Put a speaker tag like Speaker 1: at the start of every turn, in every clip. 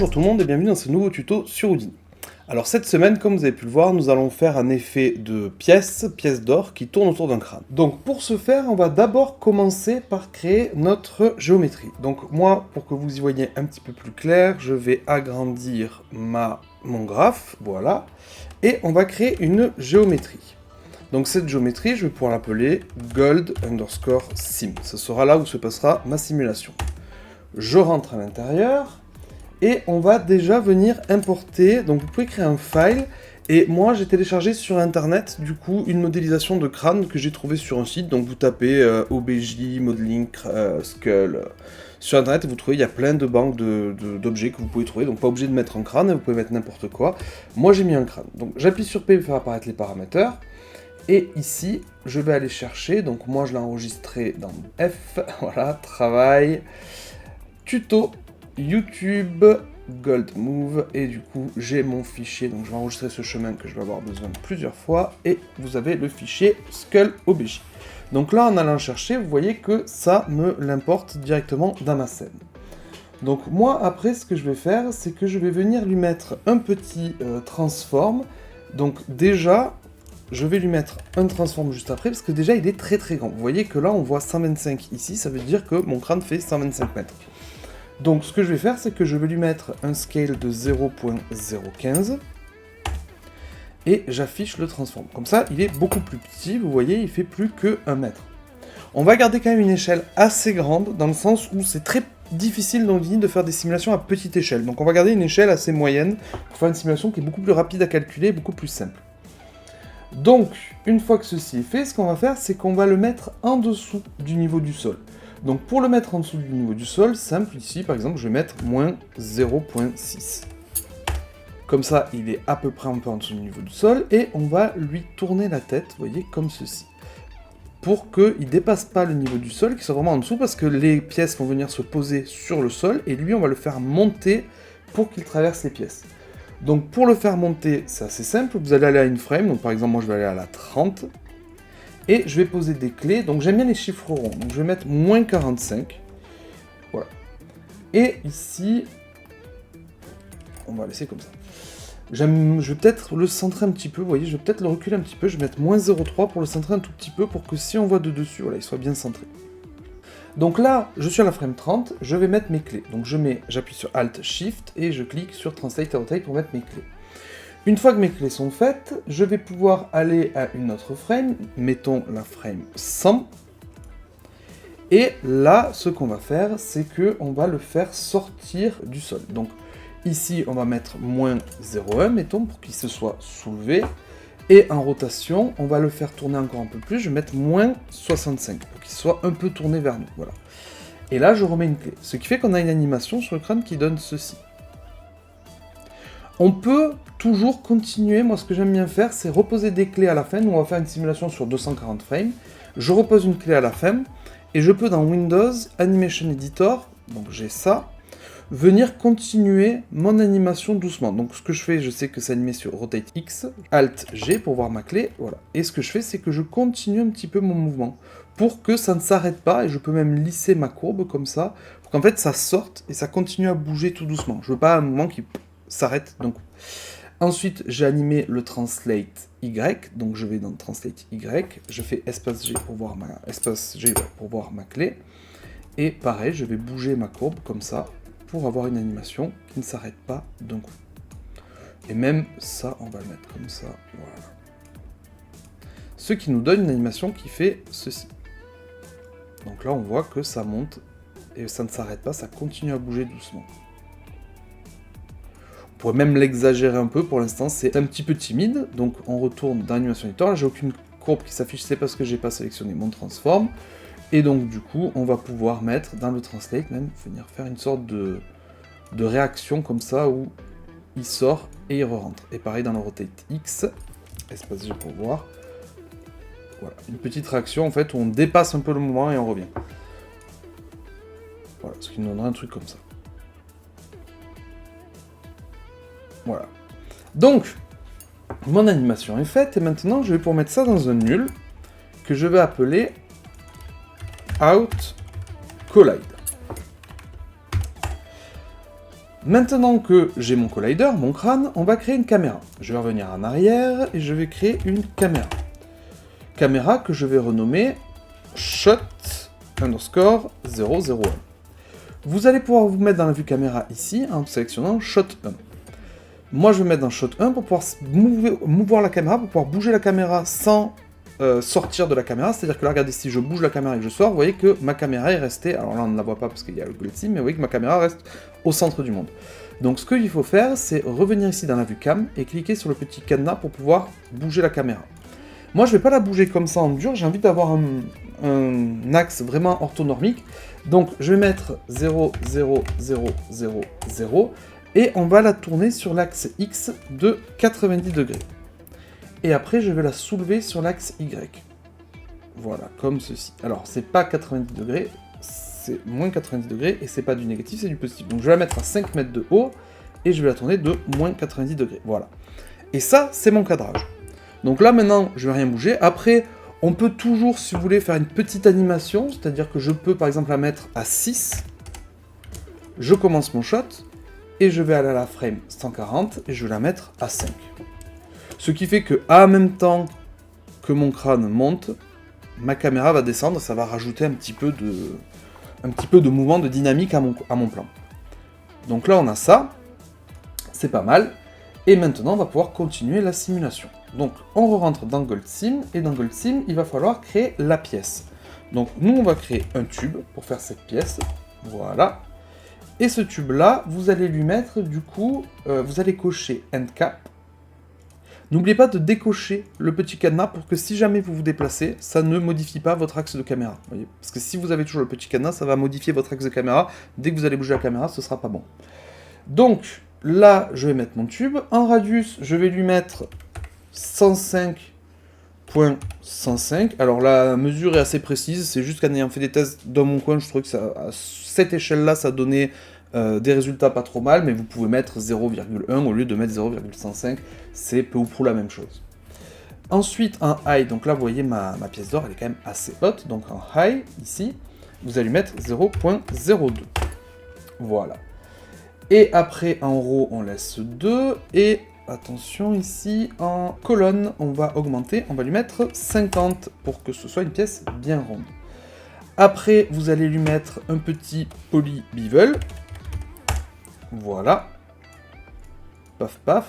Speaker 1: Bonjour tout le monde et bienvenue dans ce nouveau tuto sur Houdini. Alors cette semaine, comme vous avez pu le voir, nous allons faire un effet de pièces d'or qui tournent autour d'un crâne. Donc pour ce faire, on va d'abord commencer par créer notre géométrie. Donc moi, pour que vous y voyez un petit peu plus clair, je vais agrandir mon graphe, voilà, et on va créer une géométrie. Donc cette géométrie, je vais pouvoir l'appeler gold_sim. Ce sera là où se passera ma simulation. Je rentre à l'intérieur, et on va déjà venir importer, donc vous pouvez créer un file, et moi j'ai téléchargé sur internet, du coup, une modélisation de crâne que j'ai trouvé sur un site, donc vous tapez OBJ, Modeling, Skull, sur internet, et vous trouvez, il y a plein de banques d'objets que vous pouvez trouver, donc pas obligé de mettre un crâne, vous pouvez mettre n'importe quoi. Moi j'ai mis un crâne, donc j'appuie sur P pour faire apparaître les paramètres, et ici, je vais aller chercher, donc moi je l'ai enregistré dans F, voilà, travail, tuto, YouTube, Gold Move, et du coup j'ai mon fichier, donc je vais enregistrer ce chemin que je vais avoir besoin de plusieurs fois, et vous avez le fichier Skull OBJ. Donc là en allant chercher, vous voyez que ça me l'importe directement dans ma scène. Donc moi après ce que je vais faire, c'est que je vais venir lui mettre un petit transform, donc déjà je vais lui mettre un transform juste après, parce que déjà il est très très grand. Vous voyez que là on voit 125 ici, ça veut dire que mon crâne fait 125 mètres. Donc ce que je vais faire, c'est que je vais lui mettre un scale de 0.015 et j'affiche le transform. Comme ça, il est beaucoup plus petit, vous voyez, il fait plus que 1 mètre. On va garder quand même une échelle assez grande, dans le sens où c'est très difficile dans Houdini de faire des simulations à petite échelle. Donc on va garder une échelle assez moyenne pour faire une simulation qui est beaucoup plus rapide à calculer, beaucoup plus simple. Donc, une fois que ceci est fait, ce qu'on va faire, c'est qu'on va le mettre en dessous du niveau du sol. Donc pour le mettre en dessous du niveau du sol, simple, ici par exemple, je vais mettre moins 0.6. Comme ça, il est à peu près un peu en dessous du niveau du sol, et on va lui tourner la tête, vous voyez, comme ceci. Pour qu'il ne dépasse pas le niveau du sol, qu'il soit vraiment en dessous, parce que les pièces vont venir se poser sur le sol, et lui, on va le faire monter pour qu'il traverse les pièces. Donc pour le faire monter, c'est assez simple, vous allez aller à une frame, donc par exemple, moi je vais aller à la 30, et je vais poser des clés, donc j'aime bien les chiffres ronds, donc je vais mettre moins 45, voilà. Et ici, on va laisser comme ça. Je vais peut-être le centrer un petit peu, vous voyez, je vais peut-être le reculer un petit peu, je vais mettre moins 0.3 pour le centrer un tout petit peu, pour que si on voit de dessus, voilà, il soit bien centré. Donc là, je suis à la frame 30, je vais mettre mes clés. Donc j'appuie sur Alt Shift, et je clique sur Translate Rotate pour mettre mes clés. Une fois que mes clés sont faites, je vais pouvoir aller à une autre frame, mettons la frame 100, et là, ce qu'on va faire, c'est qu'on va le faire sortir du sol. Donc ici, on va mettre moins 0.1, mettons, pour qu'il se soit soulevé, et en rotation, on va le faire tourner encore un peu plus, je vais mettre moins 65, pour qu'il soit un peu tourné vers nous, voilà. Et là, je remets une clé, ce qui fait qu'on a une animation sur le crâne qui donne ceci. On peut toujours continuer, moi ce que j'aime bien faire, c'est reposer des clés à la fin. Nous on va faire une simulation sur 240 frames. Je repose une clé à la fin, et je peux dans Windows, Animation Editor, donc j'ai ça, venir continuer mon animation doucement. Donc ce que je fais, je sais que c'est animé sur Rotate X, Alt G pour voir ma clé, voilà. Et ce que je fais, c'est que je continue un petit peu mon mouvement, pour que ça ne s'arrête pas, et je peux même lisser ma courbe comme ça, pour qu'en fait ça sorte, et ça continue à bouger tout doucement. Je veux pas un mouvement qui s'arrête donc. Ensuite, j'ai animé le Translate Y, donc je vais dans Translate Y, je fais espace G pour voir ma clé, et pareil, je vais bouger ma courbe comme ça, pour avoir une animation qui ne s'arrête pas d'un coup. Et même ça, on va le mettre comme ça, voilà. Ce qui nous donne une animation qui fait ceci. Donc là, on voit que ça monte, et ça ne s'arrête pas, ça continue à bouger doucement. On pourrait même l'exagérer un peu, pour l'instant c'est un petit peu timide, donc on retourne dans Animation Editor, là j'ai aucune courbe qui s'affiche, c'est parce que j'ai pas sélectionné mon transform, et donc du coup on va pouvoir mettre dans le Translate, même venir faire une sorte de réaction comme ça, où il sort et il re-rentre. Et pareil dans le Rotate X, espace G pour voir, voilà, une petite réaction en fait, où on dépasse un peu le mouvement et on revient. Voilà, ce qui nous donnera un truc comme ça. Voilà. Donc, mon animation est faite, et maintenant je vais pouvoir mettre ça dans un nul, que je vais appeler Out Collide. Maintenant que j'ai mon collider, mon crâne, on va créer une caméra. Je vais revenir en arrière et je vais créer une caméra. Caméra que je vais renommer shot_001. Vous allez pouvoir vous mettre dans la vue caméra ici en sélectionnant shot 1. Moi je vais me mettre dans shot 1 pour pouvoir mouvoir la caméra, pour pouvoir bouger la caméra sans sortir de la caméra. C'est-à-dire que là, regardez, si je bouge la caméra et que je sors, vous voyez que ma caméra est restée, alors là on ne la voit pas parce qu'il y a le Gold Sim, mais vous voyez que ma caméra reste au centre du monde. Donc ce qu'il faut faire, c'est revenir ici dans la vue cam et cliquer sur le petit cadenas pour pouvoir bouger la caméra. Moi je ne vais pas la bouger comme ça en dur, j'ai envie d'avoir un axe vraiment orthonormique. Donc je vais mettre 0, 0, 0, 0, 0, et on va la tourner sur l'axe X de 90 degrés. Et après je vais la soulever sur l'axe Y. Voilà, comme ceci. Alors c'est pas 90 degrés, c'est moins 90 degrés, et c'est pas du négatif, c'est du positif. Donc je vais la mettre à 5 mètres de haut, et je vais la tourner de moins 90 degrés. Voilà. Et ça, c'est mon cadrage. Donc là maintenant, je vais rien bouger. Après, on peut toujours, si vous voulez, faire une petite animation, c'est-à-dire que je peux par exemple la mettre à 6. Je commence mon shot, et je vais aller à la frame 140, et je vais la mettre à 5. Ce qui fait que, en même temps que mon crâne monte, ma caméra va descendre, ça va rajouter un petit peu de mouvement, de dynamique à mon plan. Donc là on a ça, c'est pas mal, et maintenant on va pouvoir continuer la simulation. Donc on re-rentre dans Gold Sim, et dans Gold Sim il va falloir créer la pièce. Donc nous on va créer un tube pour faire cette pièce, voilà. Et ce tube là, vous allez lui mettre du coup, vous allez cocher End Cap. N'oubliez pas de décocher le petit cadenas pour que si jamais vous vous déplacez, ça ne modifie pas votre axe de caméra. Voyez, parce que si vous avez toujours le petit cadenas, ça va modifier votre axe de caméra. Dès que vous allez bouger la caméra, ce sera pas bon. Donc là, je vais mettre mon tube. En radius, je vais lui mettre 105.105. Alors la mesure est assez précise, c'est juste qu'en ayant fait des tests dans mon coin, je trouvais que ça, à cette échelle-là, ça donnait des résultats pas trop mal, mais vous pouvez mettre 0,1 au lieu de mettre 0,105, c'est peu ou prou la même chose. Ensuite, en high, donc là vous voyez ma pièce d'or, elle est quand même assez haute, donc en high, ici, vous allez mettre 0,02. Voilà. Et après, en row, on laisse 2, et attention ici, en colonne, on va augmenter, on va lui mettre 50 pour que ce soit une pièce bien ronde. Après, vous allez lui mettre un petit poly bevel. Voilà. Paf paf.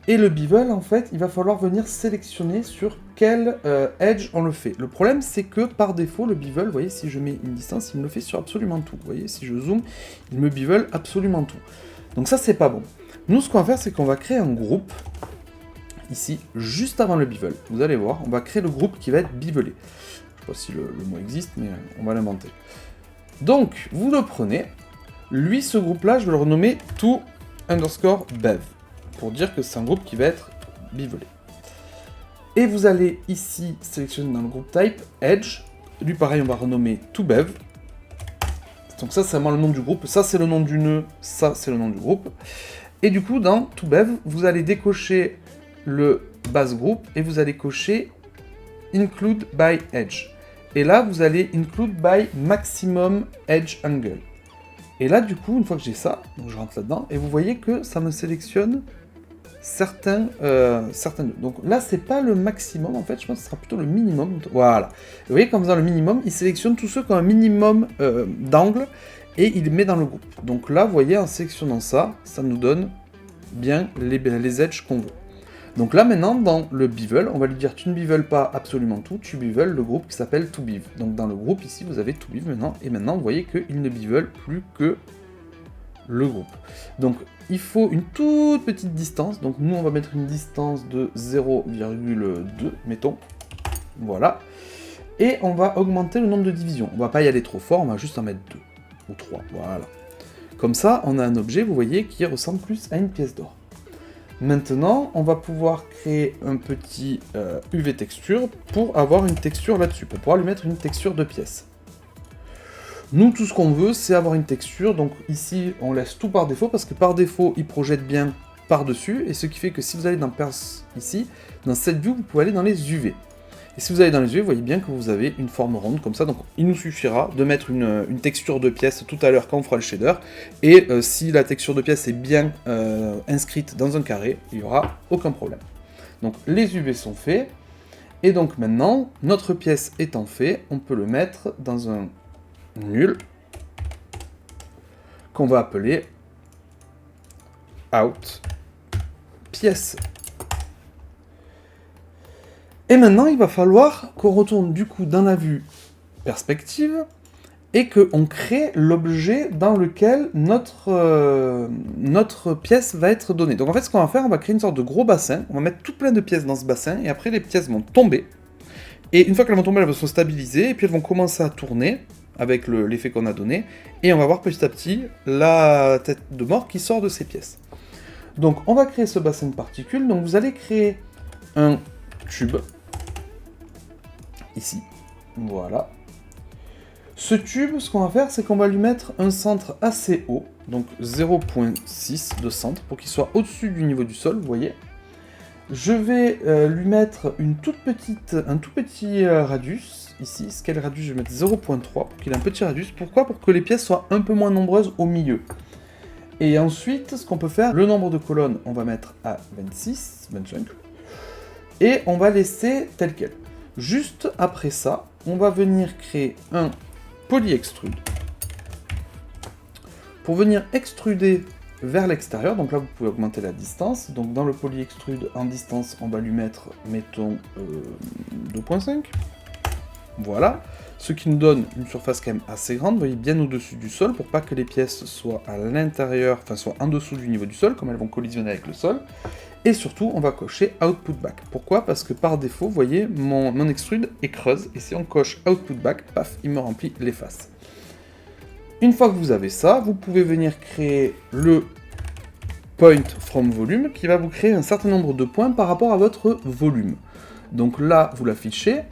Speaker 1: Et le bevel, en fait, il va falloir venir sélectionner sur quel edge on le fait. Le problème, c'est que par défaut, le bevel, vous voyez, si je mets une distance, il me le fait sur absolument tout. Vous voyez, si je zoome, il me bevel absolument tout. Donc ça, c'est pas bon. Nous, ce qu'on va faire, c'est qu'on va créer un groupe, ici, juste avant le bevel. Vous allez voir, on va créer le groupe qui va être bevelé. Je sais pas si le mot existe, mais on va l'inventer. Donc, vous le prenez. Lui, ce groupe-là, je vais le renommer to_bev, pour dire que c'est un groupe qui va être bevelé. Et vous allez ici sélectionner dans le groupe type edge. Lui, pareil, on va renommer toBev. Donc ça, c'est vraiment le nom du groupe. Ça, c'est le nom du nœud. Ça, c'est le nom du groupe. Et du coup, dans toBev, vous allez décocher le base groupe et vous allez cocher include by edge. Et là, vous allez include by maximum edge angle. Et là, du coup, une fois que j'ai ça, donc je rentre là-dedans, et vous voyez que ça me sélectionne certains nœuds. Donc là, c'est pas le maximum, en fait, je pense que ce sera plutôt le minimum. Voilà. Et vous voyez qu'en faisant le minimum, il sélectionne tous ceux qui ont un minimum d'angle, et il les met dans le groupe. Donc là, vous voyez, en sélectionnant ça, ça nous donne bien les edges qu'on veut. Donc là, maintenant, dans le bevel, on va lui dire, tu ne bevel pas absolument tout, tu bevel le groupe qui s'appelle toBev. Donc dans le groupe, ici, vous avez toBev maintenant, et maintenant, vous voyez qu'il ne bevel plus que le groupe. Donc, il faut une toute petite distance, donc nous, on va mettre une distance de 0,2, mettons, voilà, et on va augmenter le nombre de divisions. On va pas y aller trop fort, on va juste en mettre 2, ou 3, voilà. Comme ça, on a un objet, vous voyez, qui ressemble plus à une pièce d'or. Maintenant, on va pouvoir créer un petit UV texture pour avoir une texture là-dessus, pour pouvoir lui mettre une texture de pièce. Nous, tout ce qu'on veut, c'est avoir une texture, donc ici, on laisse tout par défaut, parce que par défaut, il projette bien par-dessus, et ce qui fait que si vous allez dans Perce, ici, dans cette view, vous pouvez aller dans les UV. Et si vous allez dans les yeux, vous voyez bien que vous avez une forme ronde comme ça. Donc il nous suffira de mettre une texture de pièce tout à l'heure quand on fera le shader. Et si la texture de pièce est bien inscrite dans un carré, il n'y aura aucun problème. Donc les UV sont faits. Et donc maintenant, notre pièce étant faite, on peut le mettre dans un nul qu'on va appeler out pièce. Et maintenant, il va falloir qu'on retourne du coup dans la vue perspective et qu'on crée l'objet dans lequel notre pièce va être donnée. Donc en fait, ce qu'on va faire, on va créer une sorte de gros bassin, on va mettre tout plein de pièces dans ce bassin, et après les pièces vont tomber. Et une fois qu'elles vont tomber, elles vont se stabiliser, et puis elles vont commencer à tourner avec l'effet qu'on a donné, et on va voir petit à petit la tête de mort qui sort de ces pièces. Donc on va créer ce bassin de particules, donc vous allez créer un tube, ici, voilà. Ce tube, ce qu'on va faire, c'est qu'on va lui mettre un centre assez haut, donc 0,6 de centre, pour qu'il soit au-dessus du niveau du sol, vous voyez. Je vais lui mettre un tout petit radius, ici, scale radius, je vais mettre 0,3 pour qu'il ait un petit radius. Pourquoi? Pour que les pièces soient un peu moins nombreuses au milieu. Et ensuite, ce qu'on peut faire, le nombre de colonnes, on va mettre à 26, 25, et on va laisser tel quel. Juste après ça, on va venir créer un polyextrude pour venir extruder vers l'extérieur. Donc là, vous pouvez augmenter la distance. Donc dans le polyextrude en distance, on va lui mettre, mettons, 2.5. Voilà. Ce qui nous donne une surface quand même assez grande, vous voyez, bien au-dessus du sol, pour pas que les pièces soient à l'intérieur, enfin soient en dessous du niveau du sol, comme elles vont collisionner avec le sol. Et surtout, on va cocher Output Back. Pourquoi? Parce que par défaut, vous voyez, mon extrude est creuse, et si on coche Output Back, paf, il me remplit les faces. Une fois que vous avez ça, vous pouvez venir créer le Point From Volume, qui va vous créer un certain nombre de points par rapport à votre volume. Donc là, vous l'affichez,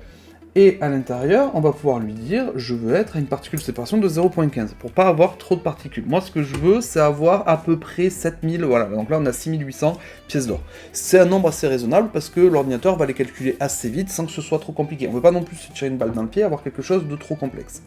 Speaker 1: et à l'intérieur, on va pouvoir lui dire, je veux être à une particule de séparation de 0.15, pour pas avoir trop de particules. Moi, ce que je veux, c'est avoir à peu près 7000, voilà, donc là, on a 6800 pièces d'or. C'est un nombre assez raisonnable, parce que l'ordinateur va les calculer assez vite, sans que ce soit trop compliqué. On veut pas non plus se tirer une balle dans le pied, avoir quelque chose de trop complexe.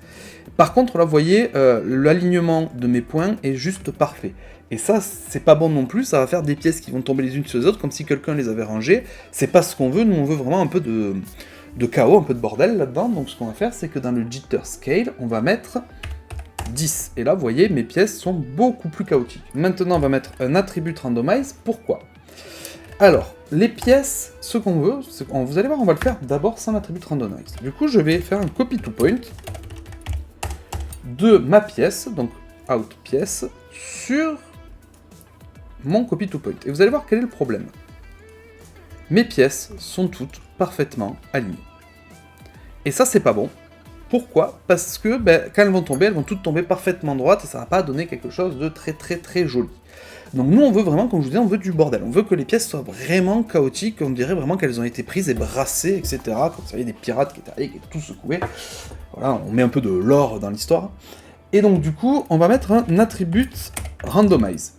Speaker 1: Par contre, là, vous voyez, l'alignement de mes points est juste parfait. Et ça, c'est pas bon non plus, ça va faire des pièces qui vont tomber les unes sur les autres, comme si quelqu'un les avait rangées. C'est pas ce qu'on veut, nous, on veut vraiment un peu de chaos, un peu de bordel là-dedans. Donc ce qu'on va faire, c'est que dans le jitter scale, on va mettre 10. Et là, vous voyez, mes pièces sont beaucoup plus chaotiques. Maintenant, on va mettre un attribute randomize. Pourquoi? Alors, les pièces, ce qu'on veut, vous allez voir, on va le faire d'abord sans l'attribute randomize. Du coup, je vais faire un copy to point de ma pièce, donc out pièce, sur mon copy to point. Et vous allez voir quel est le problème. Mes pièces sont toutes parfaitement alignées. Et ça, c'est pas bon. Pourquoi? Parce que quand elles vont toutes tomber parfaitement droites et ça va pas donner quelque chose de très très très joli. Donc nous, on veut vraiment, comme je vous disais, on veut du bordel. On veut que les pièces soient vraiment chaotiques, on dirait vraiment qu'elles ont été prises et brassées, etc. Comme ça, il y a des pirates qui étaient arrivés, qui étaient tout secoués. Voilà, on met un peu de lore dans l'histoire. Et donc du coup, on va mettre un attribute randomize.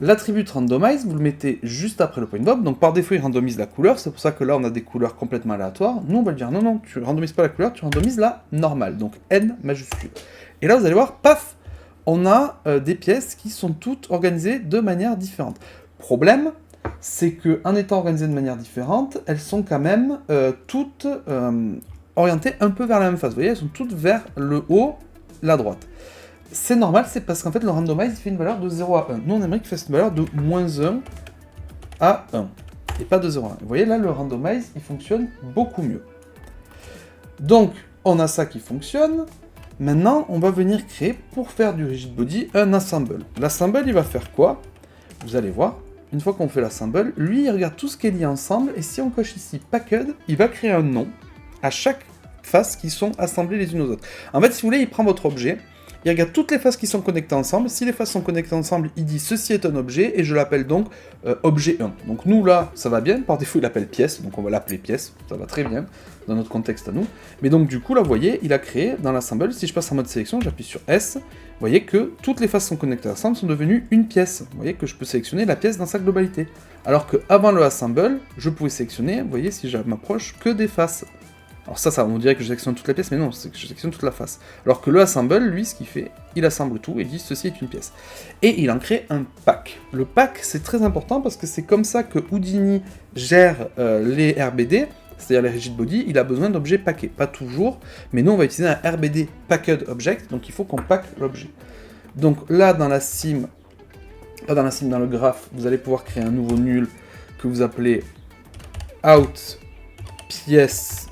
Speaker 1: L'attribute randomize, vous le mettez juste après le point bob, donc par défaut il randomise la couleur, c'est pour ça que là on a des couleurs complètement aléatoires. Nous on va lui dire non, tu randomises pas la couleur, tu randomises la normale, donc N majuscule. Et là vous allez voir, paf, on a des pièces qui sont toutes organisées de manière différente. Problème, c'est que en étant organisées de manière différente, elles sont quand même toutes orientées un peu vers la même face. Vous voyez, elles sont toutes vers le haut, la droite. C'est normal, c'est parce qu'en fait le randomize il fait une valeur de 0 à 1. Nous on aimerait qu'il fasse une valeur de moins 1 à 1, et pas de 0 à 1. Vous voyez là le randomize il fonctionne beaucoup mieux. Donc on a ça qui fonctionne. Maintenant on va venir créer, pour faire du rigid body, un assemble. L'assemble il va faire quoi? Vous allez voir, une fois qu'on fait l'assemble, lui il regarde tout ce qui est lié ensemble, et si on coche ici packed, il va créer un nom à chaque face qui sont assemblées les unes aux autres. En fait si vous voulez, il prend votre objet, il regarde toutes les faces qui sont connectées ensemble. Si les faces sont connectées ensemble, il dit ceci est un objet, et je l'appelle donc objet 1. Donc nous là, ça va bien, par défaut il appelle pièce, donc on va l'appeler pièce, ça va très bien, dans notre contexte à nous. Mais donc du coup là, vous voyez, il a créé dans l'assemble, si je passe en mode sélection, j'appuie sur S, vous voyez que toutes les faces sont connectées ensemble, sont devenues une pièce. Vous voyez que je peux sélectionner la pièce dans sa globalité. Alors qu'avant le assemble, je pouvais sélectionner, vous voyez si je m'approche, que des faces. Alors ça, on dirait que je sélectionne toute la pièce, mais non, c'est que je sélectionne toute la face. Alors que le assemble, lui, ce qu'il fait, il assemble tout et dit ceci est une pièce. Et il en crée un pack. Le pack, c'est très important parce que c'est comme ça que Houdini gère les RBD, c'est-à-dire les rigid body, il a besoin d'objets packés. Pas toujours, mais nous on va utiliser un RBD packed object, donc il faut qu'on pack l'objet. Donc là, dans la sim, pas dans la sim, dans le graphe, vous allez pouvoir créer un nouveau nul que vous appelez out pièce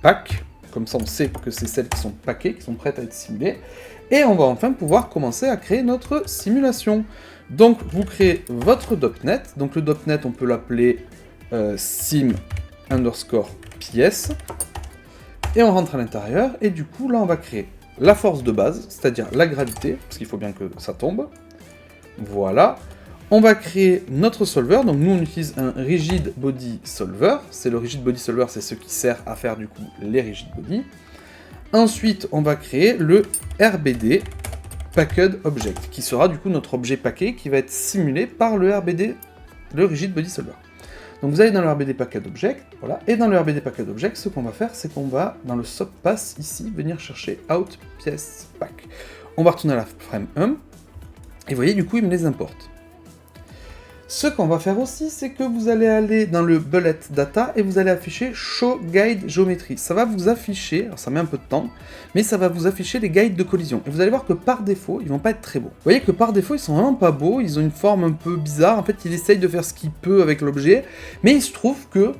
Speaker 1: pack, comme ça on sait que c'est celles qui sont packées, qui sont prêtes à être simulées, et on va enfin pouvoir commencer à créer notre simulation. Donc vous créez votre .NET, donc le .NET on peut l'appeler sim underscore pièce, et on rentre à l'intérieur, et du coup là on va créer la force de base, c'est-à-dire la gravité, parce qu'il faut bien que ça tombe, voilà. On va créer notre solver, donc nous on utilise un rigid body solver, c'est le rigid body solver, c'est ce qui sert à faire du coup les rigid body. Ensuite on va créer le RBD packed object, qui sera du coup notre objet packé qui va être simulé par le RBD, le rigid body solver. Donc vous allez dans le RBD packed object, voilà, et dans le RBD packed object, ce qu'on va faire, c'est qu'on va, dans le subpass ici, venir chercher out pièce pack. On va retourner à la frame 1, et vous voyez, du coup, il me les importe. Ce qu'on va faire aussi, c'est que vous allez aller dans le bullet data et vous allez afficher show guide géométrie. Ça va vous afficher, alors ça met un peu de temps, mais ça va vous afficher les guides de collision. Et vous allez voir que par défaut, ils vont pas être très beaux. Vous voyez que par défaut, ils sont vraiment pas beaux, ils ont une forme un peu bizarre. En fait, il essaye de faire ce qu'il peut avec l'objet, mais il se trouve que,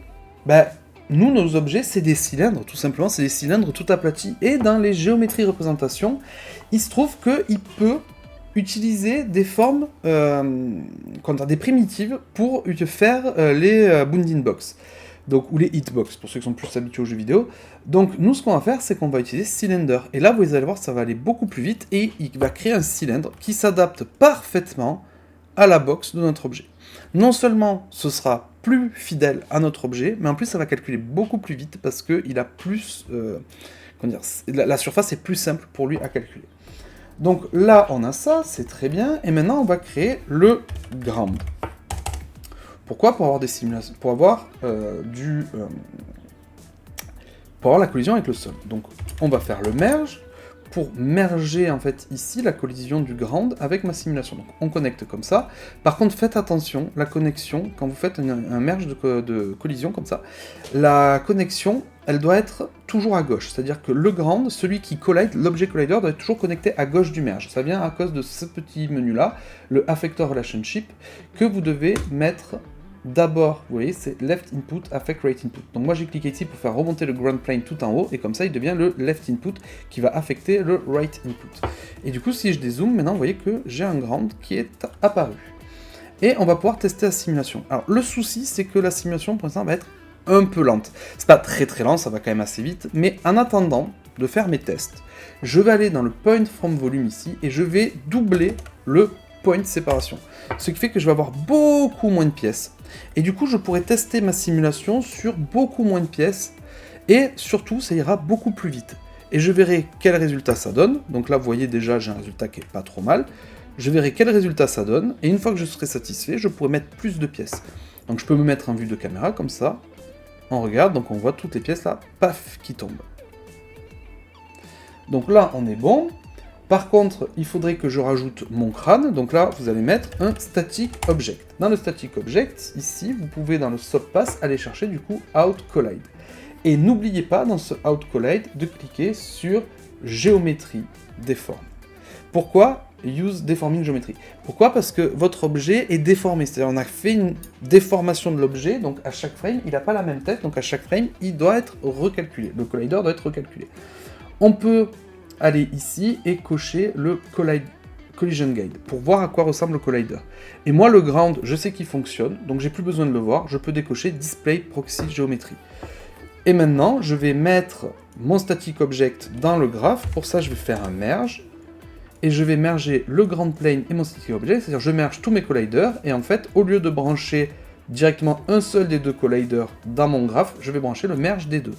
Speaker 1: nous, nos objets, c'est des cylindres, tout simplement, c'est des cylindres tout aplatis. Et dans les géométries représentation, il se trouve qu'il peut utiliser des formes, des primitives pour faire les bounding box, donc, ou les hitbox, pour ceux qui sont plus habitués aux jeux vidéo. Donc nous, ce qu'on va faire, c'est qu'on va utiliser cylinder, et là, vous allez voir, ça va aller beaucoup plus vite, et il va créer un cylindre qui s'adapte parfaitement à la box de notre objet. Non seulement ce sera plus fidèle à notre objet, mais en plus ça va calculer beaucoup plus vite, parce qu'il a plus... la surface est plus simple pour lui à calculer. Donc là, on a ça, c'est très bien, et maintenant on va créer le ground. Pourquoi ? Pour avoir des simulations, pour avoir la collision avec le sol. Donc on va faire le merge, pour merger en fait ici la collision du ground avec ma simulation. Donc on connecte comme ça. Par contre, faites attention, la connexion, quand vous faites un merge de collision comme ça, la connexion, elle doit être toujours à gauche. C'est-à-dire que le ground, celui qui collide, l'objet collider, doit être toujours connecté à gauche du merge. Ça vient à cause de ce petit menu-là, le Affector Relationship, que vous devez mettre d'abord, vous voyez, c'est left input affect right input. Donc moi j'ai cliqué ici pour faire remonter le ground plane tout en haut, et comme ça il devient le left input qui va affecter le right input. Et du coup si je dézoome, maintenant vous voyez que j'ai un ground qui est apparu. Et on va pouvoir tester la simulation. Alors le souci c'est que la simulation pour l'instant va être un peu lente. C'est pas très très lent, ça va quand même assez vite, mais en attendant de faire mes tests, je vais aller dans le point from volume ici, et je vais doubler le point séparation. Ce qui fait que je vais avoir beaucoup moins de pièces. Et du coup, je pourrai tester ma simulation sur beaucoup moins de pièces. Et surtout, ça ira beaucoup plus vite. Et je verrai quel résultat ça donne. Donc là, vous voyez déjà, j'ai un résultat qui est pas trop mal. Je verrai quel résultat ça donne. Et une fois que je serai satisfait, je pourrai mettre plus de pièces. Donc je peux me mettre en vue de caméra, comme ça. On regarde, donc on voit toutes les pièces là, paf, qui tombent. Donc là, on est bon. Par contre, il faudrait que je rajoute mon crâne, donc là, vous allez mettre un static object. Dans le static object, ici, vous pouvez, dans le subpass, aller chercher, du coup, out collide. Et n'oubliez pas, dans ce out collide, de cliquer sur géométrie déforme. Pourquoi use deforming geometry? Pourquoi? Parce que votre objet est déformé, c'est-à-dire on a fait une déformation de l'objet, donc à chaque frame, il n'a pas la même tête, donc à chaque frame, il doit être recalculé. Le collider doit être recalculé. On peut aller ici et cocher le collision guide pour voir à quoi ressemble le collider. Et moi, le ground, je sais qu'il fonctionne, donc j'ai plus besoin de le voir, je peux décocher display proxy géométrie. Et maintenant, je vais mettre mon static object dans le graphe. Pour ça, je vais faire un merge, et je vais merger le ground plane et mon static object, c'est-à-dire je merge tous mes colliders, et en fait, au lieu de brancher directement un seul des deux colliders dans mon graphe, je vais brancher le merge des deux.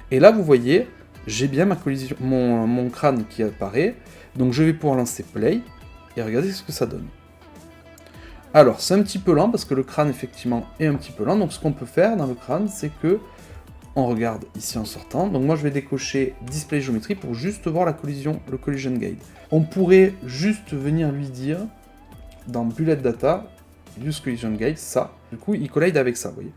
Speaker 1: Et là, vous voyez, j'ai bien ma collision, mon crâne qui apparaît, donc je vais pouvoir lancer play, et regardez ce que ça donne. Alors, c'est un petit peu lent, parce que le crâne, effectivement, est un petit peu lent, donc ce qu'on peut faire dans le crâne, c'est que on regarde ici en sortant. Donc moi je vais décocher Display Géométrie pour juste voir la collision, le Collision Guide. On pourrait juste venir lui dire, dans Bullet Data, Use Collision Guide, ça. Du coup il collide avec ça, vous voyez.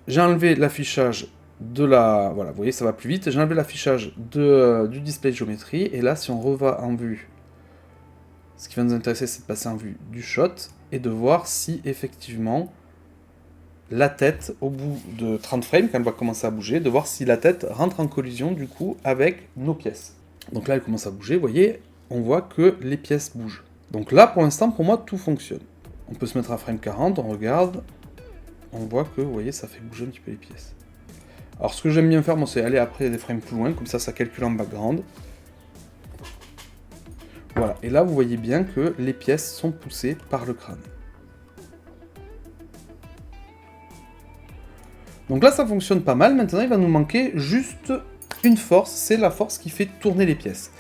Speaker 1: J'ai enlevé l'affichage de la... Voilà, vous voyez, ça va plus vite. J'ai enlevé l'affichage du Display Géométrie. Et là, si on revoit en vue, ce qui va nous intéresser, c'est de passer en vue du shot et de voir si effectivement la tête, au bout de 30 frames, quand elle va commencer à bouger, de voir si la tête rentre en collision du coup avec nos pièces. Donc là, elle commence à bouger, vous voyez, on voit que les pièces bougent. Donc là, pour l'instant, pour moi, tout fonctionne. On peut se mettre à frame 40, on regarde, on voit que, vous voyez, ça fait bouger un petit peu les pièces. Alors ce que j'aime bien faire, moi, c'est aller après des frames plus loin, comme ça, ça calcule en background. Voilà, et là, vous voyez bien que les pièces sont poussées par le crâne. Donc là, ça fonctionne pas mal. Maintenant, il va nous manquer juste une force. C'est la force qui fait tourner les pièces.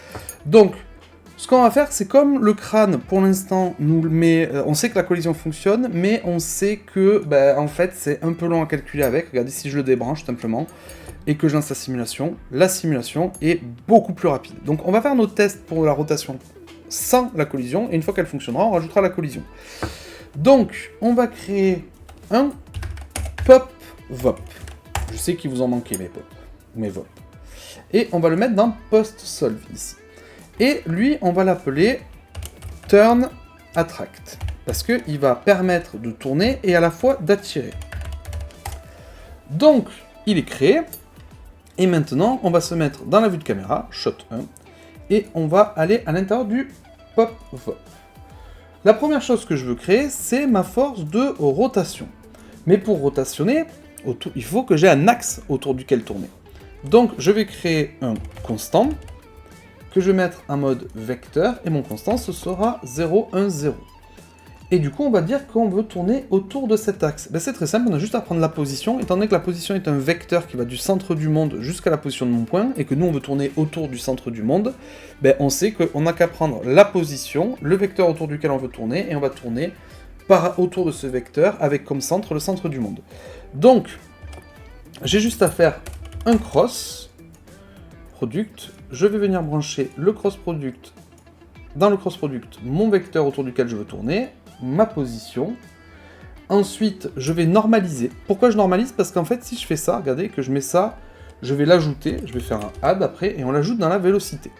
Speaker 1: Donc, ce qu'on va faire, c'est comme le crâne, pour l'instant, nous le met... on sait que la collision fonctionne, mais on sait que, en fait, c'est un peu long à calculer avec. Regardez, si je le débranche, simplement, et que je lance la simulation est beaucoup plus rapide. Donc, on va faire nos tests pour la rotation sans la collision, et une fois qu'elle fonctionnera, on rajoutera la collision. Donc, on va créer un pop VOP. Je sais qu'il vous en manquait mes VOP. Et on va le mettre dans post-solve ici. Et lui, on va l'appeler turn attract. Parce qu'il va permettre de tourner et à la fois d'attirer. Donc, il est créé. Et maintenant, on va se mettre dans la vue de caméra, shot 1. Et on va aller à l'intérieur du pop VOP. La première chose que je veux créer, c'est ma force de rotation. Mais pour rotationner, il faut que j'ai un axe autour duquel tourner. Donc je vais créer un constant que je vais mettre en mode vecteur et mon constant ce sera 0, 1, 0. Et du coup on va dire qu'on veut tourner autour de cet axe. C'est très simple, on a juste à prendre la position, étant donné que la position est un vecteur qui va du centre du monde jusqu'à la position de mon point, et que nous on veut tourner autour du centre du monde, on sait qu'on n'a qu'à prendre la position, le vecteur autour duquel on veut tourner, et on va tourner autour de ce vecteur avec comme centre le centre du monde. Donc, j'ai juste à faire un cross product. Je vais venir brancher le cross product dans le cross product, mon vecteur autour duquel je veux tourner, ma position. Ensuite, je vais normaliser. Pourquoi je normalise? Parce qu'en fait, si je fais ça, regardez, que je mets ça, je vais l'ajouter, je vais faire un add après, et on l'ajoute dans la vélocité.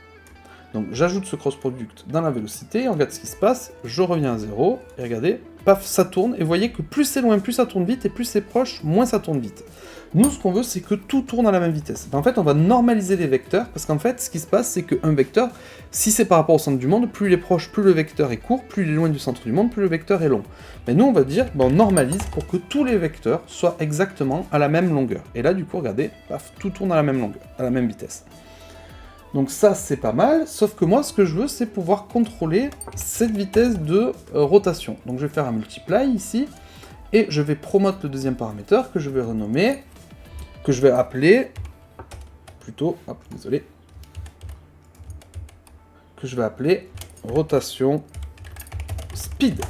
Speaker 1: Donc j'ajoute ce cross product dans la vélocité, on regarde ce qui se passe, je reviens à 0, et regardez, paf, ça tourne, et vous voyez que plus c'est loin, plus ça tourne vite, et plus c'est proche, moins ça tourne vite. Nous, ce qu'on veut, c'est que tout tourne à la même vitesse. En fait, on va normaliser les vecteurs, parce qu'en fait, ce qui se passe, c'est qu'un vecteur, si c'est par rapport au centre du monde, plus il est proche, plus le vecteur est court, plus il est loin du centre du monde, plus le vecteur est long. Mais nous, on va dire, on normalise pour que tous les vecteurs soient exactement à la même longueur. Et là, du coup, regardez, paf, tout tourne à la même longueur, à la même vitesse. Donc ça, c'est pas mal, sauf que moi, ce que je veux, c'est pouvoir contrôler cette vitesse de rotation. Donc je vais faire un multiply ici, et je vais promote le deuxième paramètre que je vais renommer, que je vais appeler, plutôt, hop, désolé, que je vais appeler rotation speed.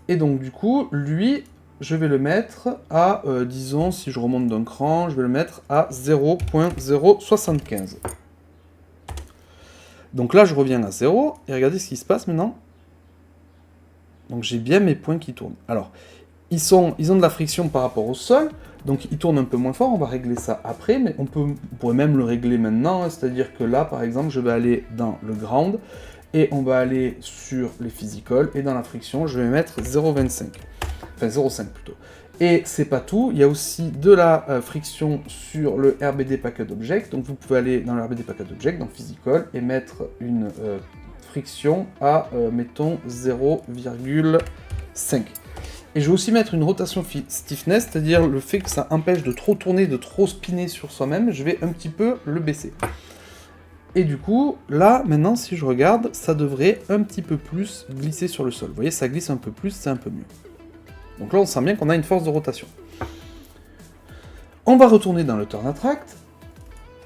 Speaker 1: Et donc du coup, lui, je vais le mettre à, disons, si je remonte d'un cran, je vais le mettre à 0.075. Donc là, je reviens à 0, et regardez ce qui se passe maintenant. Donc j'ai bien mes points qui tournent. Alors, ils ont de la friction par rapport au sol, donc ils tournent un peu moins fort, on va régler ça après, mais on pourrait même le régler maintenant, c'est-à-dire que là, par exemple, je vais aller dans le ground, et on va aller sur les physical, et dans la friction, je vais mettre 0.25. Enfin 0.5 plutôt. Et c'est pas tout, il y a aussi de la friction sur le RBD Packet Object, donc vous pouvez aller dans le RBD Packet Object, dans Physical, et mettre une friction à, mettons, 0,5. Et je vais aussi mettre une rotation stiffness, c'est-à-dire le fait que ça empêche de trop tourner, de trop spinner sur soi-même, je vais un petit peu le baisser. Et du coup, là, maintenant, si je regarde, ça devrait un petit peu plus glisser sur le sol. Vous voyez, ça glisse un peu plus, c'est un peu mieux. Donc là, on sent bien qu'on a une force de rotation. On va retourner dans le turn attract.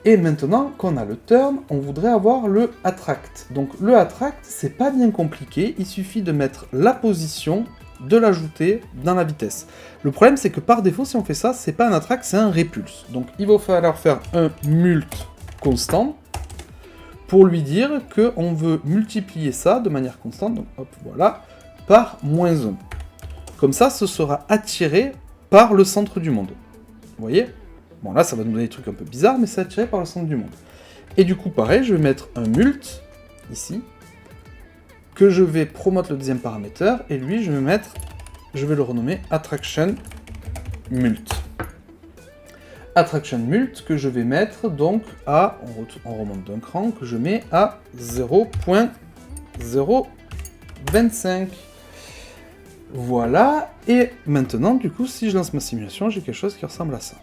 Speaker 1: Et maintenant qu'on a le turn, on voudrait avoir le attract. Donc le attract, c'est pas bien compliqué. Il suffit de mettre la position de l'ajouter dans la vitesse. Le problème, c'est que par défaut, si on fait ça, c'est pas un attract, c'est un répulse. Donc il va falloir faire un mult constant pour lui dire qu'on veut multiplier ça de manière constante, donc hop, voilà, par -1. Comme ça, ce sera attiré par le centre du monde. Vous voyez? Bon, là, ça va nous donner des trucs un peu bizarres, mais c'est attiré par le centre du monde. Et du coup, pareil, je vais mettre un mult, ici, que je vais promote le deuxième paramètre, et lui, je vais le renommer attraction mult. Attraction mult que je vais mettre donc à, on remonte d'un cran, que je mets à 0.025. Voilà, et maintenant, du coup, si je lance ma simulation, j'ai quelque chose qui ressemble à ça.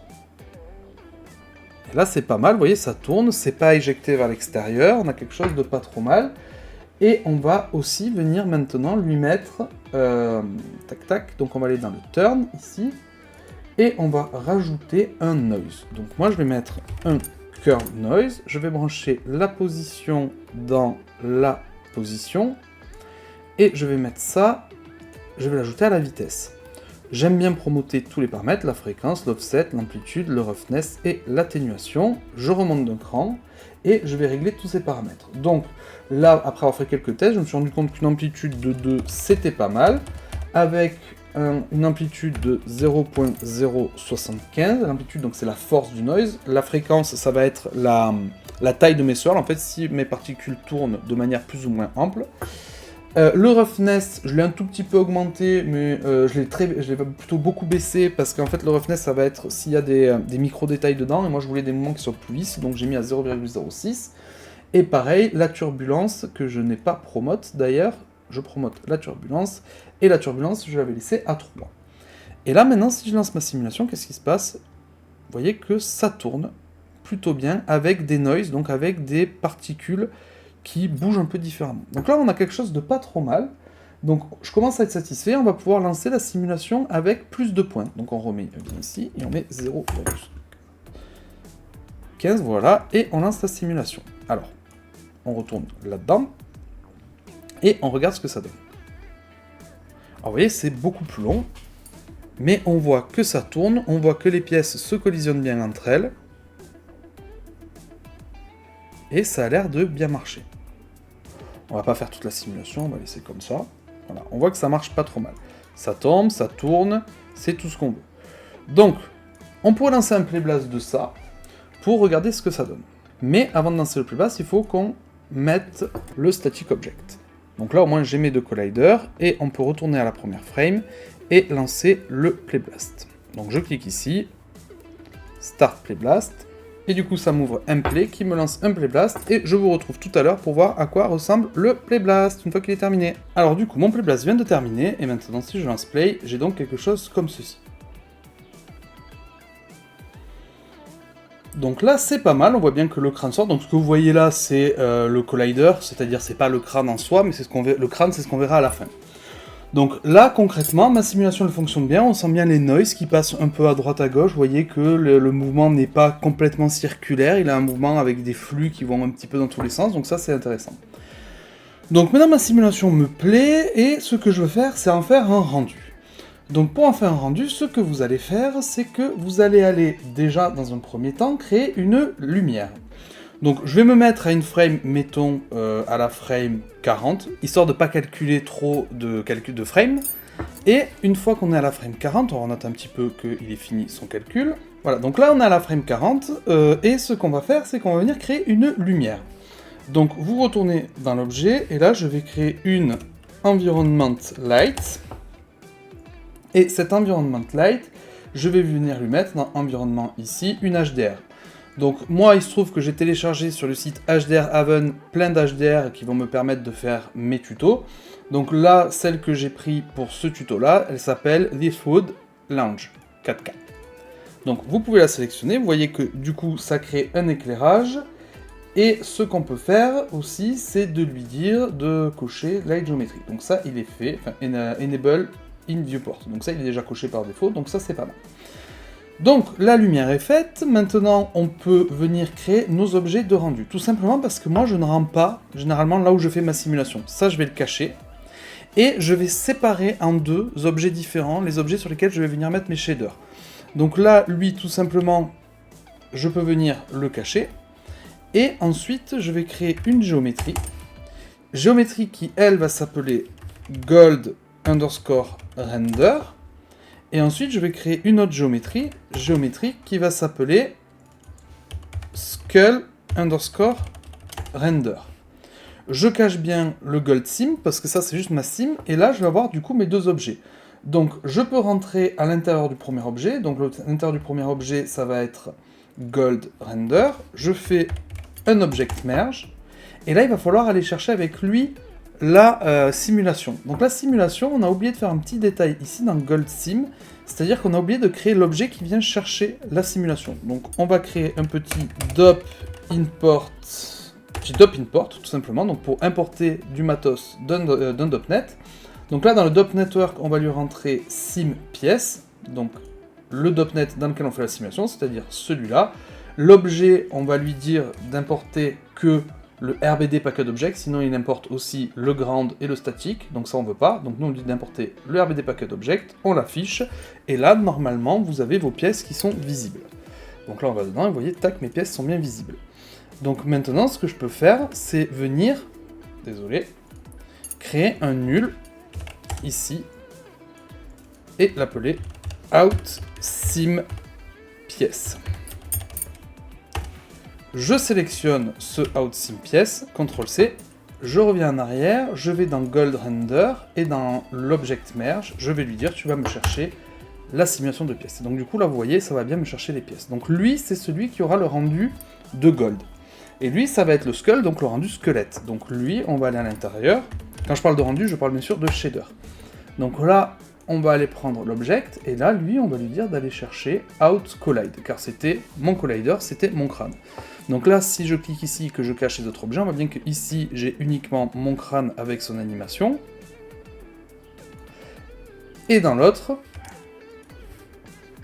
Speaker 1: Et là, c'est pas mal, vous voyez, ça tourne, c'est pas éjecté vers l'extérieur, on a quelque chose de pas trop mal. Et on va aussi venir maintenant lui mettre, tac tac, donc on va aller dans le turn, ici, et on va rajouter un noise. Donc moi, je vais mettre un curve noise, je vais brancher la position dans la position, et je vais mettre ça, je vais l'ajouter à la vitesse. J'aime bien promoter tous les paramètres, la fréquence, l'offset, l'amplitude, le roughness et l'atténuation. Je remonte d'un cran et je vais régler tous ces paramètres. Donc là, après avoir fait quelques tests, je me suis rendu compte qu'une amplitude de 2, c'était pas mal. Avec une amplitude de 0.075, l'amplitude, donc c'est la force du noise. La fréquence, ça va être la taille de mes swirls, en fait, si mes particules tournent de manière plus ou moins ample. Le roughness, je l'ai un tout petit peu augmenté, mais je l'ai plutôt beaucoup baissé, parce qu'en fait le roughness, ça va être s'il y a des micro-détails dedans, et moi je voulais des mouvements qui soient plus lisses, donc j'ai mis à 0,06. Et pareil, la turbulence, que je n'ai pas promote d'ailleurs, je promote la turbulence, et la turbulence, je l'avais laissée à 3. Et là maintenant, si je lance ma simulation, qu'est-ce qui se passe? Vous voyez que ça tourne plutôt bien, avec des noises, donc avec des particules qui bouge un peu différemment. Donc là, on a quelque chose de pas trop mal. Donc je commence à être satisfait, on va pouvoir lancer la simulation avec plus de points. Donc on remet bien ici, et on met 0,15, voilà, et on lance la simulation. Alors, on retourne là-dedans, et on regarde ce que ça donne. Alors vous voyez, c'est beaucoup plus long, mais on voit que ça tourne, on voit que les pièces se collisionnent bien entre elles, et ça a l'air de bien marcher. On va pas faire toute la simulation, on va laisser comme ça. Voilà, on voit que ça marche pas trop mal. Ça tombe, ça tourne, c'est tout ce qu'on veut. Donc, on pourrait lancer un playblast de ça, pour regarder ce que ça donne. Mais avant de lancer le playblast, il faut qu'on mette le static object. Donc là, au moins, j'ai mes deux colliders, et on peut retourner à la première frame, et lancer le playblast. Donc je clique ici, Start Playblast, et du coup ça m'ouvre un play qui me lance un playblast, et je vous retrouve tout à l'heure pour voir à quoi ressemble le playblast une fois qu'il est terminé. Alors du coup mon playblast vient de terminer, et maintenant si je lance play, j'ai donc quelque chose comme ceci. Donc là c'est pas mal, on voit bien que le crâne sort, donc ce que vous voyez là c'est le collider, c'est-à-dire c'est pas le crâne en soi, mais c'est le crâne c'est ce qu'on verra à la fin. Donc là, concrètement, ma simulation elle fonctionne bien, on sent bien les noises qui passent un peu à droite à gauche, vous voyez que le mouvement n'est pas complètement circulaire, il a un mouvement avec des flux qui vont un petit peu dans tous les sens, donc ça c'est intéressant. Donc maintenant ma simulation me plaît, et ce que je veux faire, c'est en faire un rendu. Donc pour en faire un rendu, ce que vous allez faire, c'est que vous allez aller déjà, dans un premier temps, créer une lumière. Donc je vais me mettre à une frame, mettons à la frame 40, histoire de ne pas calculer trop de calcul de frame. Et une fois qu'on est à la frame 40, on note un petit peu qu'il est fini son calcul. Voilà, donc là on est à la frame 40, et ce qu'on va faire, c'est qu'on va venir créer une lumière. Donc vous retournez dans l'objet, et là je vais créer une environment light. Et cet environment light, je vais venir lui mettre dans environnement ici, une HDR. Donc moi, il se trouve que j'ai téléchargé sur le site HDR Haven plein d'HDR qui vont me permettre de faire mes tutos. Donc là, celle que j'ai pris pour ce tuto-là, elle s'appelle This Wood Lounge 4K. Donc vous pouvez la sélectionner, vous voyez que du coup, ça crée un éclairage. Et ce qu'on peut faire aussi, c'est de lui dire de cocher Light Geometry. Donc ça, il est fait, enfin, Enable in Viewport. Donc ça, il est déjà coché par défaut, donc ça, c'est pas mal. Donc, la lumière est faite, maintenant on peut venir créer nos objets de rendu. Tout simplement parce que moi je ne rends pas, généralement, là où je fais ma simulation. Ça, je vais le cacher. Et je vais séparer en deux objets différents les objets sur lesquels je vais venir mettre mes shaders. Donc là, lui, tout simplement, je peux venir le cacher. Et ensuite, je vais créer une géométrie. Géométrie qui, elle, va s'appeler gold underscore render. Et ensuite, je vais créer une autre géométrie qui va s'appeler skull underscore render. Je cache bien le gold sim, parce que ça, c'est juste ma sim. Et là, je vais avoir, du coup, mes deux objets. Donc, je peux rentrer à l'intérieur du premier objet. Donc, l'intérieur du premier objet, ça va être gold render. Je fais un object merge. Et là, il va falloir aller chercher avec lui la simulation. Donc la simulation, on a oublié de faire un petit détail ici dans Gold Sim, c'est-à-dire qu'on a oublié de créer l'objet qui vient chercher la simulation. Donc on va créer un petit dop import tout simplement, donc pour importer du matos d'un .NET. Donc là, dans le .NET Network, on va lui rentrer sim pièce, donc le .NET dans lequel on fait la simulation, c'est-à-dire celui-là. L'objet, on va lui dire d'importer que le RBD package object, sinon il importe aussi le ground et le static, donc ça on veut pas. Donc nous on dit d'importer le RBD package object, on l'affiche, et là normalement vous avez vos pièces qui sont visibles. Donc là on va dedans et vous voyez, tac, mes pièces sont bien visibles. Donc maintenant ce que je peux faire, c'est venir, désolé, créer un nul ici, et l'appeler out sim pièce. Je sélectionne ce outSim pièce, CTRL-C, je reviens en arrière, je vais dans Gold Render, et dans l'Object Merge, je vais lui dire, tu vas me chercher la simulation de pièces. Donc du coup, là, vous voyez, ça va bien me chercher les pièces. Donc lui, c'est celui qui aura le rendu de Gold. Et lui, ça va être le Skull, donc le rendu squelette. Donc lui, on va aller à l'intérieur. Quand je parle de rendu, je parle bien sûr de shader. Donc là, on va aller prendre l'object, et là, lui, on va lui dire d'aller chercher Out Collide, car c'était mon collider, c'était mon crâne. Donc là, si je clique ici et que je cache les autres objets, on voit bien que ici, j'ai uniquement mon crâne avec son animation. Et dans l'autre,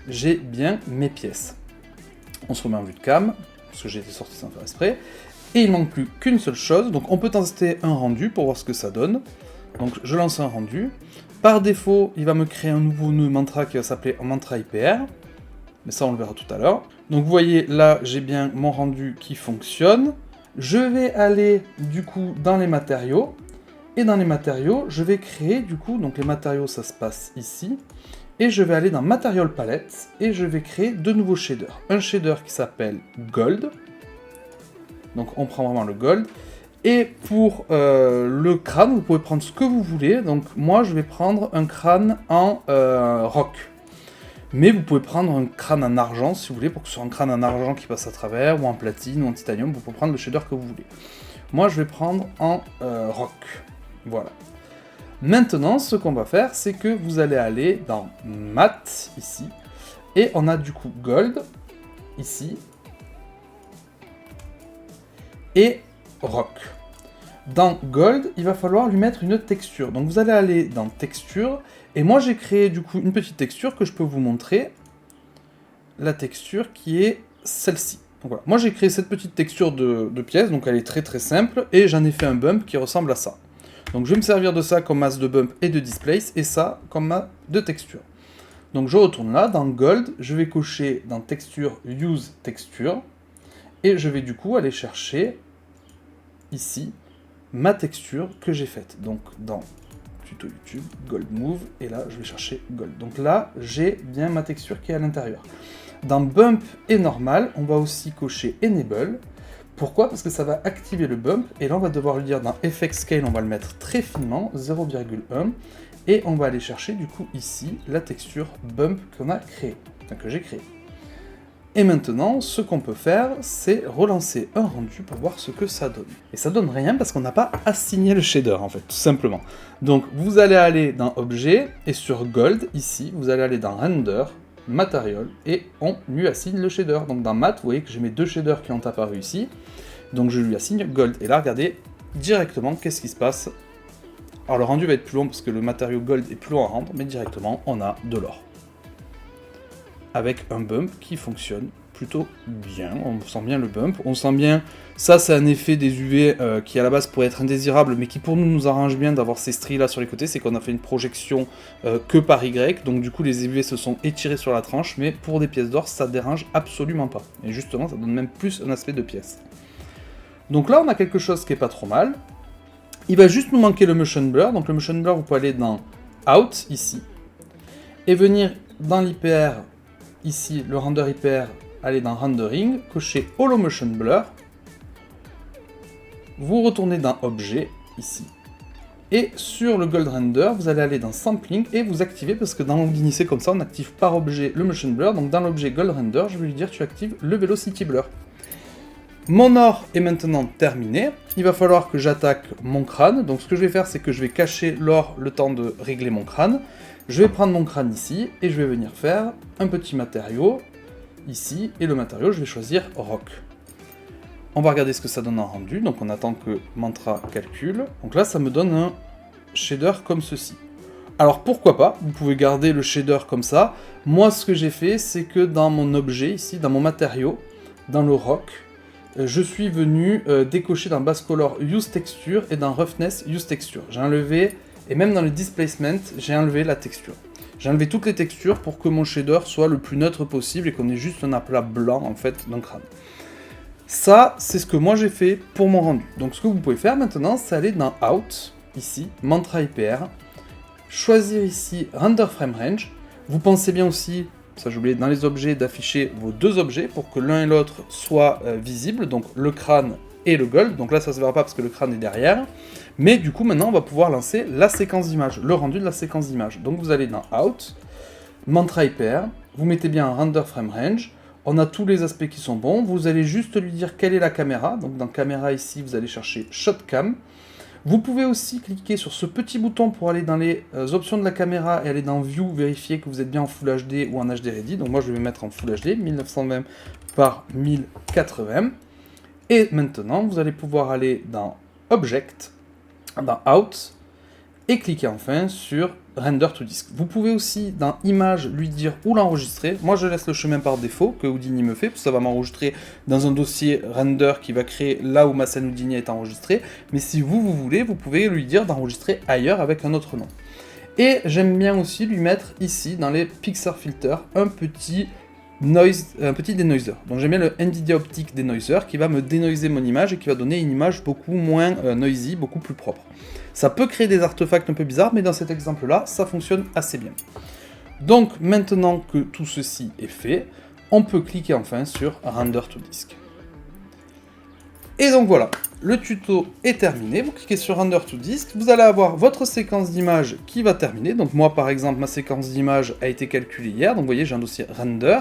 Speaker 1: j'ai bien mes pièces. On se remet en vue de cam, parce que j'ai été sorti sans faire exprès. Et il ne manque plus qu'une seule chose, donc on peut tester un rendu pour voir ce que ça donne. Donc je lance un rendu. Par défaut, il va me créer un nouveau nœud mantra qui va s'appeler mantra IPR. Mais ça, on le verra tout à l'heure. Donc vous voyez, là, j'ai bien mon rendu qui fonctionne. Je vais aller, du coup, dans les matériaux. Et dans les matériaux, je vais créer, du coup, donc les matériaux, ça se passe ici. Et je vais aller dans Material Palette, et je vais créer deux nouveaux shaders. Un shader qui s'appelle Gold. Donc on prend vraiment le Gold. Et pour le crâne, vous pouvez prendre ce que vous voulez. Donc moi, je vais prendre un crâne en rock. Mais vous pouvez prendre un crâne en argent, si vous voulez, pour que ce soit un crâne en argent qui passe à travers, ou en platine, ou en titanium, vous pouvez prendre le shader que vous voulez. Moi, je vais prendre en rock. Voilà. Maintenant, ce qu'on va faire, c'est que vous allez aller dans Matte, ici, et on a du coup Gold, ici, et Rock. Dans Gold, il va falloir lui mettre une texture. Donc vous allez aller dans Texture, et moi j'ai créé du coup une petite texture que je peux vous montrer. La texture qui est celle-ci. Donc voilà. Moi j'ai créé cette petite texture de pièce, donc elle est très très simple, et j'en ai fait un bump qui ressemble à ça. Donc je vais me servir de ça comme masse de bump et de displace, et ça comme masse de texture. Donc je retourne là, dans Gold, je vais cocher dans Texture, Use Texture, et je vais du coup aller chercher ici ma texture que j'ai faite. Donc dans Tuto YouTube, Gold Move, et là je vais chercher Gold. Donc là j'ai bien ma texture qui est à l'intérieur. Dans Bump et Normal, on va aussi cocher Enable. Pourquoi? Parce que ça va activer le bump, et là on va devoir lui dire dans Effect Scale, on va le mettre très finement, 0,1, et on va aller chercher du coup ici la texture bump qu'on a créée, enfin que j'ai créée. Et maintenant, ce qu'on peut faire, c'est relancer un rendu pour voir ce que ça donne. Et ça donne rien parce qu'on n'a pas assigné le shader en fait, tout simplement. Donc vous allez aller dans Objet, et sur Gold, ici, vous allez aller dans Render, Material, et on lui assigne le shader. Donc dans Matte, vous voyez que j'ai mes deux shaders qui ont apparu ici, donc je lui assigne Gold. Et là, regardez directement qu'est-ce qui se passe. Alors le rendu va être plus long parce que le matériau Gold est plus long à rendre, mais directement, on a de l'or. Avec un bump qui fonctionne plutôt bien, on sent bien le bump, on sent bien, ça c'est un effet des UV qui à la base pourrait être indésirable, mais qui pour nous arrange bien d'avoir ces stries là sur les côtés, c'est qu'on a fait une projection que par Y, donc du coup les UV se sont étirés sur la tranche, mais pour des pièces d'or ça dérange absolument pas, et justement ça donne même plus un aspect de pièce. Donc là on a quelque chose qui est pas trop mal, il va juste nous manquer le motion blur, donc le motion blur vous pouvez aller dans Out, ici, et venir dans l'IPR, ici, le render IPR, aller dans Rendering, cocher Hollow Motion Blur, vous retournez dans Objet, ici, et sur le Gold Render, vous allez aller dans Sampling, et vous activez, parce que dans Houdini c'est comme ça, on active par objet le Motion Blur, donc dans l'objet Gold Render, je vais lui dire tu actives le Velocity Blur. Mon or est maintenant terminé, il va falloir que j'attaque mon crâne, donc ce que je vais faire c'est que je vais cacher l'or le temps de régler mon crâne, je vais prendre mon crâne ici, et je vais venir faire un petit matériau, ici, et le matériau je vais choisir Rock. On va regarder ce que ça donne en rendu, donc on attend que Mantra calcule, donc là ça me donne un shader comme ceci. Alors pourquoi pas, vous pouvez garder le shader comme ça, moi ce que j'ai fait c'est que dans mon objet ici, dans mon matériau, dans le Rock, je suis venu décocher dans Bass Color Use Texture et dans Roughness Use Texture. J'ai enlevé, et même dans le Displacement, j'ai enlevé la texture. J'ai enlevé toutes les textures pour que mon shader soit le plus neutre possible et qu'on ait juste un aplat blanc en fait d'un crâne. Ça, c'est ce que moi j'ai fait pour mon rendu. Donc ce que vous pouvez faire maintenant, c'est aller dans Out, ici, Mantra IPR, choisir ici Render Frame Range. Vous pensez bien aussi, ça j'ai oublié, dans les objets, d'afficher vos deux objets pour que l'un et l'autre soient visibles, donc le crâne et le gold. Donc là ça se verra pas parce que le crâne est derrière. Mais du coup maintenant on va pouvoir lancer la séquence d'image, le rendu de la séquence d'image. Donc vous allez dans Out, Mantra IPR, vous mettez bien un Render Frame Range, on a tous les aspects qui sont bons, vous allez juste lui dire quelle est la caméra, donc dans caméra ici vous allez chercher Shot Cam. Vous pouvez aussi cliquer sur ce petit bouton pour aller dans les options de la caméra et aller dans View, vérifier que vous êtes bien en Full HD ou en HD Ready. Donc moi je vais mettre en Full HD, 1920 par 1080. Et maintenant vous allez pouvoir aller dans Object, dans Out, et cliquer enfin sur Render to Disk. Vous pouvez aussi dans Image lui dire où l'enregistrer. Moi je laisse le chemin par défaut que Houdini me fait, parce que ça va m'enregistrer dans un dossier render qui va créer là où ma scène Houdini est enregistrée. Mais si vous voulez, vous pouvez lui dire d'enregistrer ailleurs avec un autre nom. Et j'aime bien aussi lui mettre ici dans les Pixar Filters un petit denoiser. Donc j'aime bien le NVIDIA Optic Denoiser qui va me dénoiser mon image et qui va donner une image beaucoup moins noisy, beaucoup plus propre. Ça peut créer des artefacts un peu bizarres, mais dans cet exemple-là, ça fonctionne assez bien. Donc maintenant que tout ceci est fait, on peut cliquer enfin sur Render to Disk. Et donc voilà, le tuto est terminé, vous cliquez sur Render to Disk, vous allez avoir votre séquence d'image qui va terminer. Donc moi par exemple, ma séquence d'image a été calculée hier, donc vous voyez j'ai un dossier Render,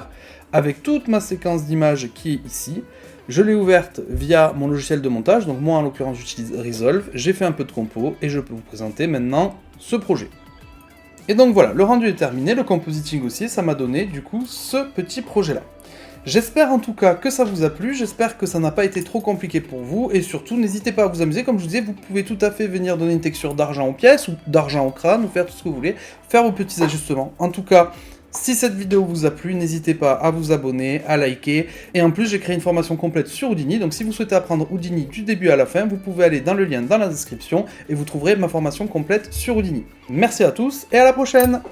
Speaker 1: avec toute ma séquence d'image qui est ici. Je l'ai ouverte via mon logiciel de montage, donc moi en l'occurrence j'utilise Resolve, j'ai fait un peu de compo, et je peux vous présenter maintenant ce projet. Et donc voilà, le rendu est terminé, le compositing aussi, ça m'a donné du coup ce petit projet-là. J'espère en tout cas que ça vous a plu, j'espère que ça n'a pas été trop compliqué pour vous, et surtout n'hésitez pas à vous amuser, comme je vous disais, vous pouvez tout à fait venir donner une texture d'argent aux pièces, ou d'argent au crâne, ou faire tout ce que vous voulez, faire vos petits ajustements. En tout cas, si cette vidéo vous a plu, n'hésitez pas à vous abonner, à liker, et en plus j'ai créé une formation complète sur Houdini, donc si vous souhaitez apprendre Houdini du début à la fin, vous pouvez aller dans le lien dans la description, et vous trouverez ma formation complète sur Houdini. Merci à tous, et à la prochaine!